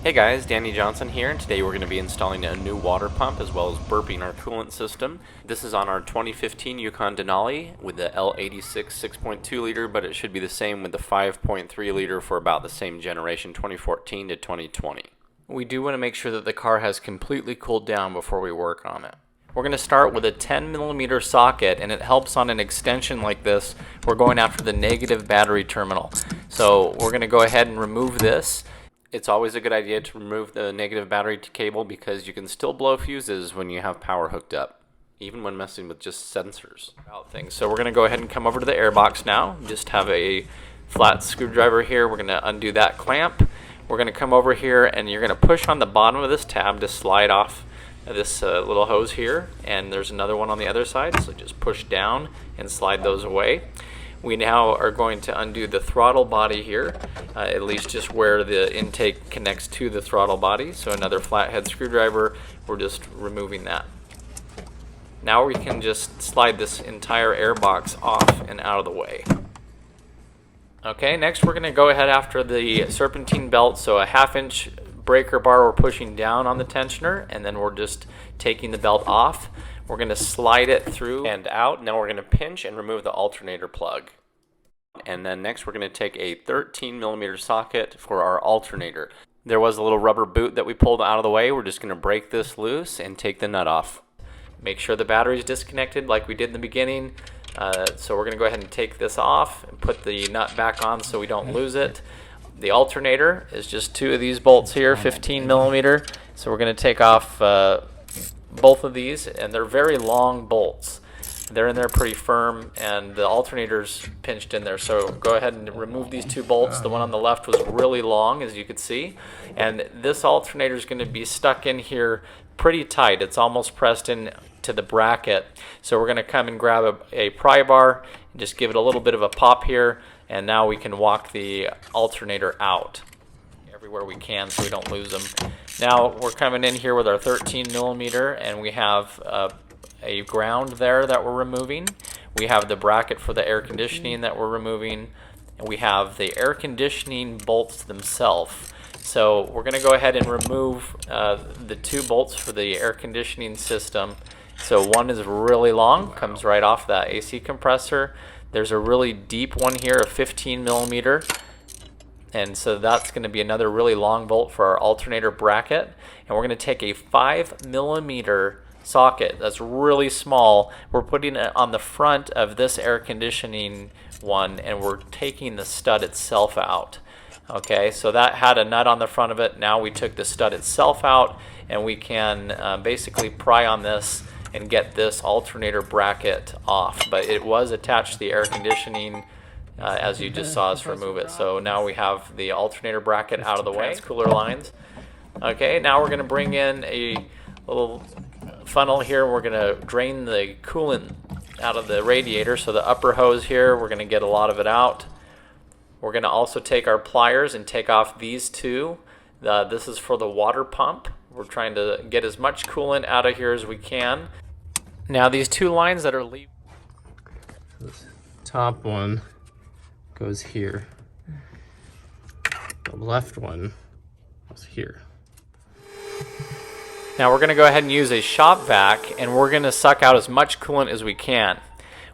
Hey guys, Danny Johnson here, and today we're going to be installing a new water pump as well as burping our coolant system. This is on our 2015 Yukon Denali with the L86 6.2 liter, but it should be the same with the 5.3 liter for about the same generation, 2014 to 2020. We do want to make sure that the car has completely cooled down before we work on it. We're going to start with a 10mm socket, and it helps on an extension like this. We're going after the negative battery terminal. So we're going to go ahead and remove this. It's always a good idea to remove the negative battery cable because you can still blow fuses when you have power hooked up, even when messing with just sensors about things. So we're going to go ahead and come over to the airbox now. Just have a flat screwdriver here. We're going to undo that clamp. We're going to come over here and you're going to push on the bottom of this tab to slide off this little hose here, and there's another one on the other side, so just push down and slide those away. We now are going to undo the throttle body here, at least just where the intake connects to the throttle body. So another flathead screwdriver, we're just removing that. Now we can just slide this entire airbox off and out of the way. Okay, next we're going to go ahead after the serpentine belt, so a 1/2 inch breaker bar we're pushing down on the tensioner, and then we're just taking the belt off. We're going to slide it through and out, and then we're going to pinch and remove the alternator plug. And then next we're going to take a 13mm socket for our alternator. There was a little rubber boot that we pulled out of the way. We're just going to break this loose and take the nut off. Make sure the battery is disconnected like we did in the beginning. So we're going to go ahead and take this off and put the nut back on so we don't lose it. The alternator is just 2 of these bolts here, 15mm. So we're going to take off both of these, and they're very long bolts. They're in there pretty firm, and the alternator's pinched in there. So go ahead and remove these 2 bolts. The one on the left was really long, as you could see, and this alternator is going to be stuck in here pretty tight. It's almost pressed in to the bracket. So we're going to come and grab a pry bar and just give it a little bit of a pop here, and now we can walk the alternator out everywhere we can so we don't lose them. Now we're coming in here with our 13mm, and we have a ground there that we're removing. We have the bracket for the air conditioning that we're removing, and we have the air conditioning bolts themselves. So we're going to go ahead and remove the 2 bolts for the air conditioning system. So one is really long, comes right off that AC compressor. There's a really deep one here, a 15mm. And so that's going to be another really long bolt for our alternator bracket. And we're going to take a 5mm socket that's really small. We're putting it on the front of this air conditioning one, and we're taking the stud itself out. Okay, so that had a nut on the front of it. Now we took the stud itself out, and we can basically pry on this and get this alternator bracket off. But it was attached to the air conditioning as you just saw us remove it. So now we have the alternator bracket out of the way. Cooler lines. Okay, now we're going to bring in a little funnel here. We're going to drain the coolant out of the radiator. So the upper hose here, we're going to get a lot of it out. We're going to also take our pliers and take off these 2. This is for the water pump. We're trying to get as much coolant out of here as we can. Now these 2 lines that are leaving. This top one goes here. The left one goes here. Now we're going to go ahead and use a shop vac, and we're going to suck out as much coolant as we can.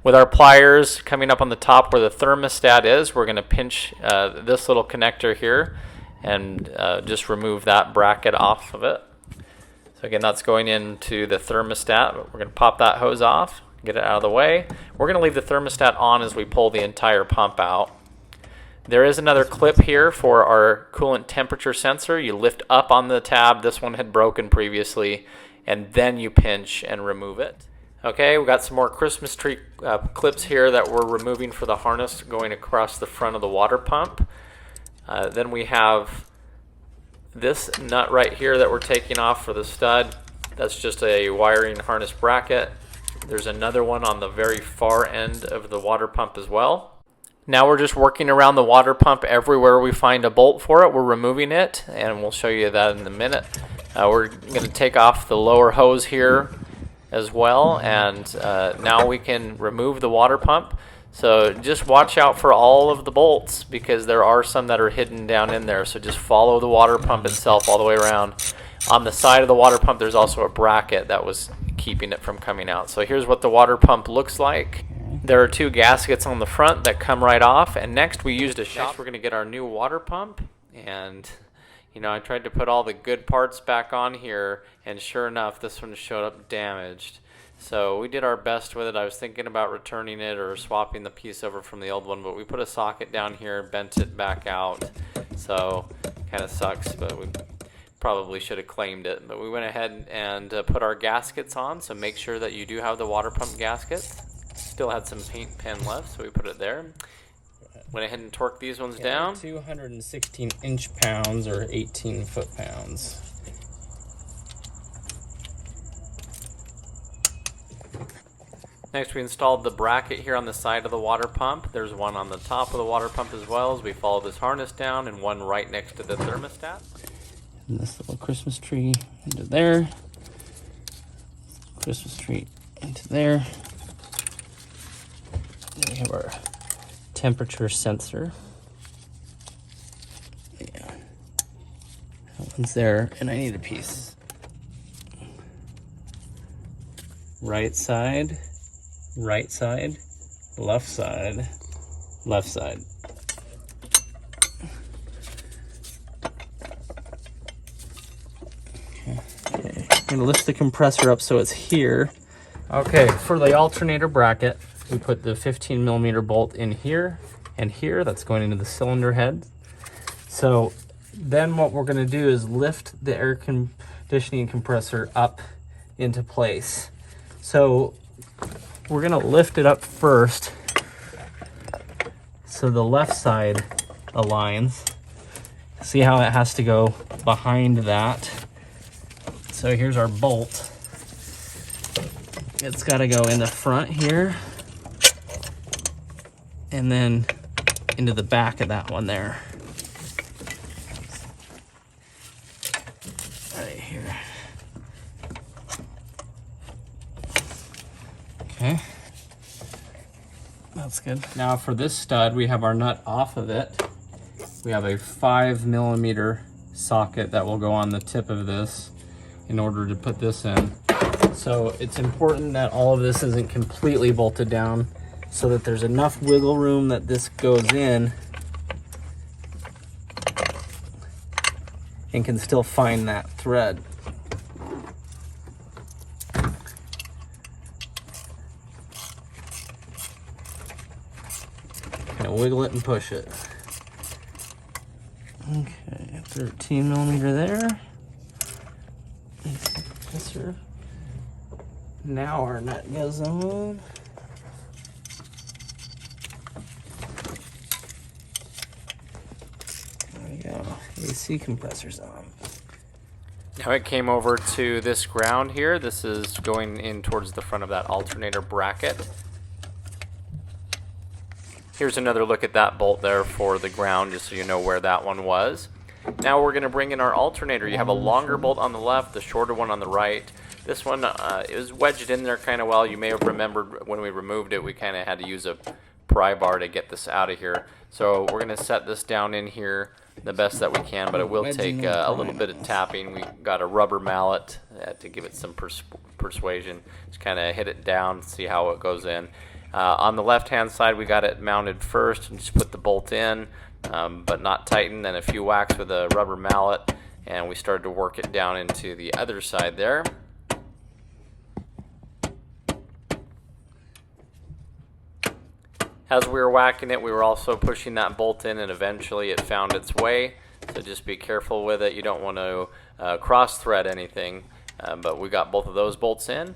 With our pliers coming up on the top where the thermostat is, we're going to pinch this little connector here and just remove that bracket off of it. So again, that's going into the thermostat. We're going to pop that hose off, get it out of the way. We're going to leave the thermostat on as we pull the entire pump out. There is another clip here for our coolant temperature sensor. You lift up on the tab. This one had broken previously, and then you pinch and remove it. Okay, we've got some more Christmas tree clips here that we're removing for the harness going across the front of the water pump. Then we have this nut right here that we're taking off for the stud. That's just a wiring harness bracket. There's another one on the very far end of the water pump as well. Now we're just working around the water pump everywhere we find a bolt for it. We're removing it, and we'll show you that in a minute. We're going to take off the lower hose here as well, and now we can remove the water pump. So just watch out for all of the bolts because there are some that are hidden down in there. So just follow the water pump itself all the way around. On the side of the water pump, there's also a bracket that was keeping it from coming out. So here's what the water pump looks like. There are 2 gaskets on the front that come right off. And next we used a shop. Next we're going to get our new water pump. And you know, I tried to put all the good parts back on here, and sure enough, this one showed up damaged. So we did our best with it. I was thinking about returning it or swapping the piece over from the old one, but we put a socket down here, bent it back out. So kind of sucks, but we probably should have claimed it. But we went ahead and put our gaskets on, so make sure that you do have the water pump gaskets. Still had some paint pen left, so we put it there. Went ahead and torqued these ones down. 216 inch-pounds or 18 foot-pounds. Next, we installed the bracket here on the side of the water pump. There's one on the top of the water pump as well as we follow this harness down, and one right next to the thermostat. And this little Christmas tree into there. Christmas tree into there. Then we have our temperature sensor. Yeah. That one's there, and I need a piece. Right side, left side, left side. Okay. I'm gonna lift the compressor up so it's here. Okay, for the alternator bracket, we put the 15 millimeter bolt in here and here. That's going into the cylinder head. So then what we're going to do is lift the air conditioning compressor up into place. So we're going to lift it up first so the left side aligns. See how it has to go behind that. So here's our bolt. It's got to go in the front here and then into the back of that one there. Right here. Okay. That's good. Now for this stud, we have our nut off of it. We have a 5 millimeter socket that will go on the tip of this in order to put this in. So it's important that all of this isn't completely bolted down, so that there's enough wiggle room that this goes in and can still find that thread. Kind of wiggle it and push it. Okay, 13 millimeter there. Now our nut goes on. AC compressors on. Now it came over to this ground here. This is going in towards the front of that alternator bracket. Here's another look at that bolt there for the ground, just so you know where that one was. Now we're going to bring in our alternator. You have a longer bolt on the left, the shorter one on the right. This one is wedged in there kind of well. You may have remembered when we removed it, we kind of had to use a pry bar to get this out of here. So we're going to set this down in here the best that we can, but it will take a little bit of tapping. We got a rubber mallet to give it some persuasion. Just kind of hit it down, see how it goes in. On the left hand side, we got it mounted first and just put the bolt in, but not tighten. Then a few whacks with a rubber mallet, and we started to work it down into the other side there. As we were whacking it, we were also pushing that bolt in, and eventually it found its way. So just be careful with it. You don't want to cross thread anything, but we got both of those bolts in.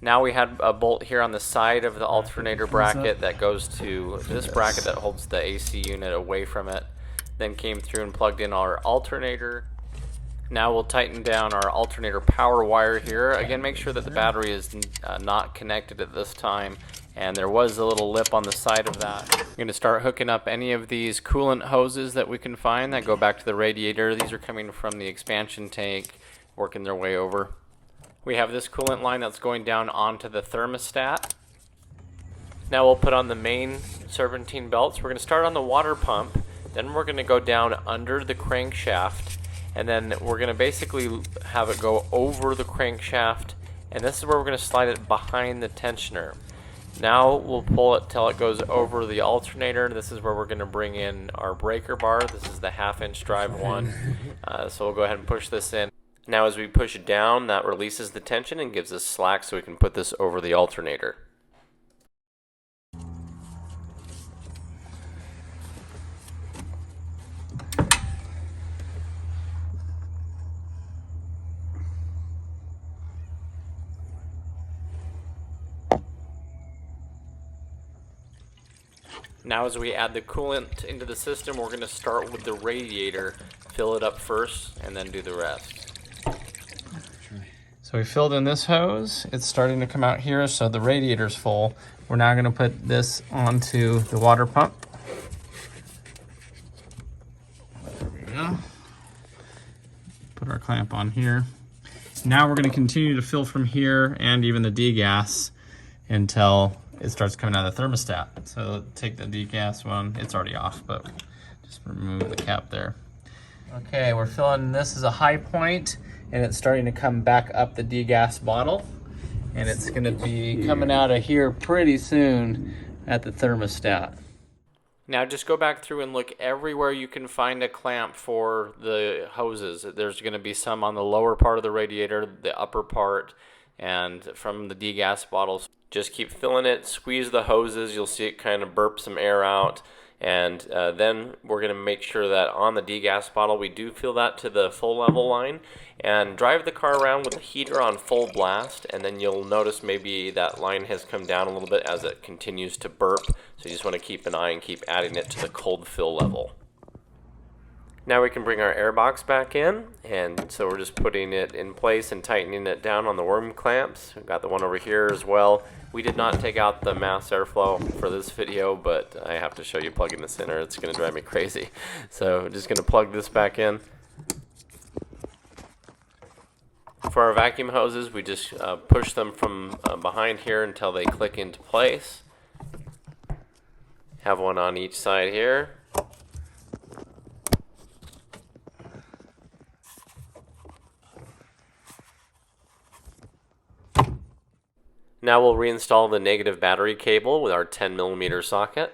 Now we had a bolt here on the side of the alternator bracket that goes to this bracket that holds the AC unit away from it. Then came through and plugged in our alternator. Now we'll tighten down our alternator power wire here. Again, make sure that the battery is not connected at this time. And there was a little lip on the side of that. We're going to start hooking up any of these coolant hoses that we can find that go back to the radiator. These are coming from the expansion tank, working their way over. We have this coolant line that's going down onto the thermostat. Now we'll put on the main serpentine belts. We're going to start on the water pump, then we're going to go down under the crankshaft, and then we're going to basically have it go over the crankshaft, and this is where we're going to slide it behind the tensioner. Now we'll pull it till it goes over the alternator. This is where we're going to bring in our breaker bar. This is the 1/2-inch drive one. So we'll go ahead and push this in. Now as we push it down, that releases the tension and gives us slack so we can put this over the alternator. Now as we add the coolant into the system, we're going to start with the radiator, fill it up first, and then do the rest. So we filled in this hose. It's starting to come out here, so the radiator's full. We're now going to put this onto the water pump. There we go. Put our clamp on here. Now we're going to continue to fill from here and even the degas until it starts coming out of the thermostat. So take the degas one. It's already off, but just remove the cap there. Okay, we're filling, this is a high point, and it's starting to come back up the degas bottle, and it's going to be coming out of here pretty soon at the thermostat. Now just go back through and look everywhere you can find a clamp for the hoses. There's going to be some on the lower part of the radiator, the upper part, and from the degas bottles. Just keep filling it, squeeze the hoses, you'll see it kind of burp some air out, and then we're going to make sure that on the degas bottle we do fill that to the full level line, and drive the car around with the heater on full blast, and then you'll notice maybe that line has come down a little bit as it continues to burp, so you just want to keep an eye and keep adding it to the cold fill level. Now we can bring our air box back in, and so we're just putting it in place and tightening it down on the worm clamps. We've got the one over here as well. We did not take out the mass airflow for this video, but I have to show you plugging this in or it's going to drive me crazy. So I'm just going to plug this back in. For our vacuum hoses, we just push them from behind here until they click into place. Have one on each side here. Now we'll reinstall the negative battery cable with our 10mm socket.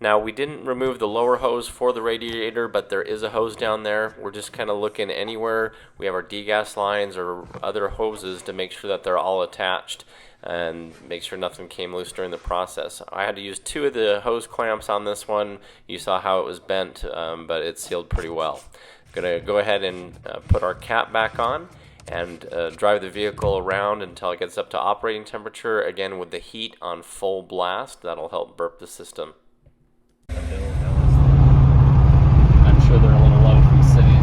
Now we didn't remove the lower hose for the radiator, but there is a hose down there. We're just kind of looking anywhere we have our degas lines or other hoses to make sure that they're all attached and make sure nothing came loose during the process. I had to use 2 of the hose clamps on this one. You saw how it was bent, but it sealed pretty well. I'm going to go ahead and put our cap back on and drive the vehicle around until it gets up to operating temperature, again with the heat on full blast. That'll help burp the system. I'm sure they're a little low from sitting.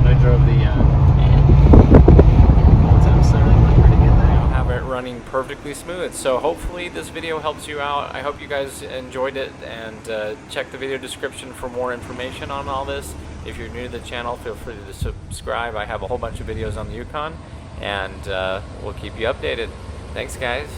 I drove the so they look pretty good there. Have it running perfectly smooth. So hopefully this video helps you out. I hope you guys enjoyed it, and check the video description for more information on all this. If you're new to the channel, feel free to subscribe. I have a whole bunch of videos on the Yukon, and we'll keep you updated. Thanks guys.